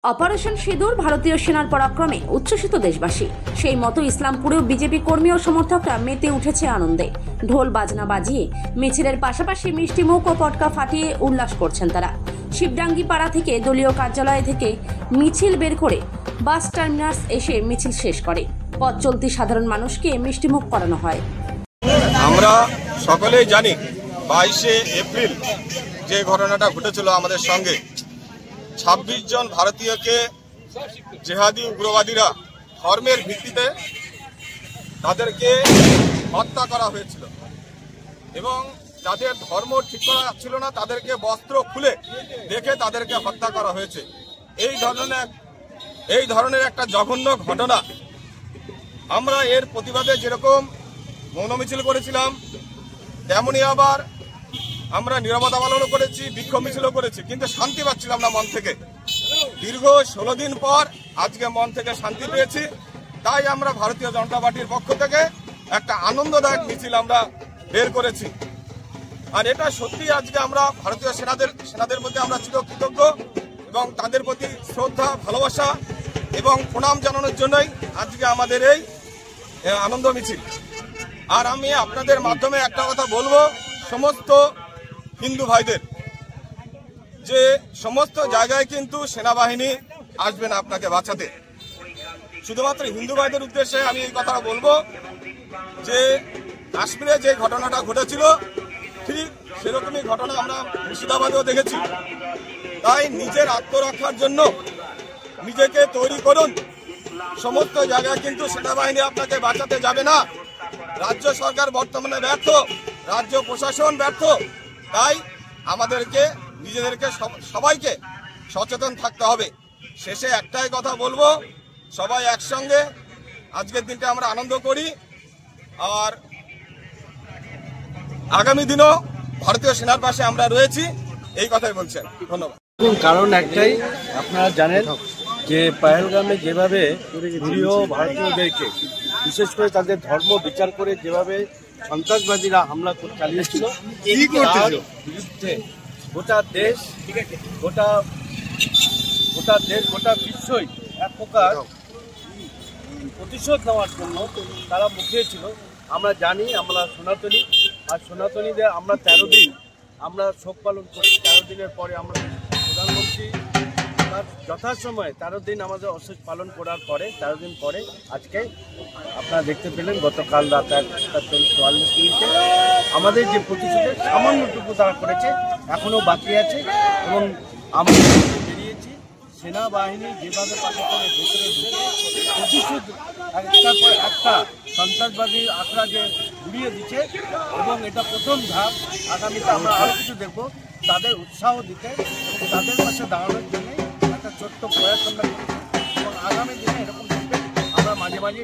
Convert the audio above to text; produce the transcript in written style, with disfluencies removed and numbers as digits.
Operation সিঁদুর ভারতীয় সেনার পরাক্রমে উচ্ছ্বসিত দেশবাসী। সেই মতো ইসলামপুরেও বিজেপি কর্মী ও সমর্থকরা মেতে উঠেছে আনন্দে। ঢোল বাজনা বাজিয়ে মিছিলের পাশাপাশি মিষ্টি মুখ ও পটকা ফাটিয়ে উল্লাস করছেন তারা। শিবডাঙ্গি পাড়া থেকে দলীয় কার্যালয় থেকে মিছিল বের করে বাস টার্মিনাস এসে মিছিল শেষ করে। পথ চলতি সাধারণ মানুষকে মিষ্টিমুখ করানো হয়। আমরা সকলেই জানি 22শে এপ্রিল যে ঘটনাটা ঘটেছিল আমাদের সঙ্গে, 26 জন ভারতীয়কে জেহাদি উগ্রবাদীরা ধর্মের ভিত্তিতে তাদেরকে হত্যা করা হয়েছিল এবং যাদের ধর্ম ঠিক করা ছিল না তাদেরকে বস্ত্র খুলে দেখে তাদেরকে হত্যা করা হয়েছে। এই ধরনের একটা জঘন্য ঘটনা। আমরা এর প্রতিবাদে যেরকম মৌন মিছিল করেছিলাম, তেমনি আবার আমরা নীরবতা পালনও করেছি, বিক্ষোভ মিছিলও করেছি, কিন্তু শান্তি পাচ্ছিলাম না মন থেকে। দীর্ঘ 16 দিন পর আজকে মন থেকে শান্তি পেয়েছি। তাই আমরা ভারতীয় জনতা পার্টির পক্ষ থেকে একটা আনন্দদায়ক মিছিল আমরা বের করেছি। আর এটা সত্যি আজকে আমরা ভারতীয় সেনাদের প্রতি আমরা চিরকৃতজ্ঞ এবং তাদের প্রতি শ্রদ্ধা, ভালোবাসা এবং প্রণাম জানানোর জন্যই আজকে আমাদের এই আনন্দ মিছিল। আর আমি আপনাদের মাধ্যমে একটা কথা বলবো সমস্ত হিন্দু ভাইদের, যে সমস্ত জায়গায় কিন্তু সেনাবাহিনী আসবে না আপনাকে বাঁচাতে। শুধুমাত্র হিন্দু ভাইদের উদ্দেশ্যে আমি এই কথাটা বলবো যে কাশ্মীরে যে ঘটনাটা ঘটেছিল ঠিক সেরকমই ঘটনা আমরা মুর্শিদাবাদেও দেখেছি। তাই নিজের আত্মরক্ষার জন্য নিজেকে তৈরি করুন। সমস্ত জায়গায় কিন্তু সেনাবাহিনী আপনাকে বাঁচাতে যাবে না। রাজ্য সরকার বর্তমানে ব্যর্থ, রাজ্য প্রশাসন ব্যর্থ। তাই আমাদেরকে নিজেদেরকে সবাইকে সচেতন থাকতে হবে। শেষে একটাই কথা বলবো, সবাই একসঙ্গে আজকের দিনটা আমরা আনন্দ করি। আর আগামী দিনও ভারতীয় সেনার পাশে আমরা রয়েছি, এই কথাই বলছেন। ধন্যবাদ। কারণ একটাই, আপনারা জানেন যে পহেলগামে যেভাবে নিরীহ ভারতীয়দেরকে বিশেষ করে তাদের ধর্ম বিচার করে যেভাবে সন্ত্রাসবাদীরা হামলা চালিয়েছিল, তার বিরুদ্ধে গোটা দেশ, গোটা বিশ্বই এক প্রকার প্রতিশোধ নেওয়ার জন্য তারা মুখিয়েছিল। আমরা জানি, আমরা সনাতনী, আর সনাতনীদের আমরা 13 দিন আমরা শোক পালন করি। 13 দিনের পরে আমরা প্রধানমন্ত্রী তার যথাসময়ে 13 দিন আমাদের অশেষ পালন করার পরে 13 দিন পরে আজকে আপনারা দেখতে পেলেন গতকাল রাত 1:44 মিনিটে আমাদের যে প্রতিশোধের সামান্যটুকু তারা করেছে এখনও বাকি আছে। এবং আমরা বেরিয়েছি, সেনাবাহিনী যেভাবে পাশে করে ভেতরে প্রতিশোধ একটার পর একটা সন্ত্রাসবাদীর আখড়া যে ঘুরিয়ে দিচ্ছে এবং এটা প্রথম ধাপ। আগামীতে আমরা আরও কিছু দেখব, তাদের উৎসাহ দিতে এবং তাদের পাশে দাঁড়ানোর জন্যই একটা ছোট্ট প্রয়াস আমরা করছি এবং আগামী দিনে এরকম আমরা মাঝে মাঝে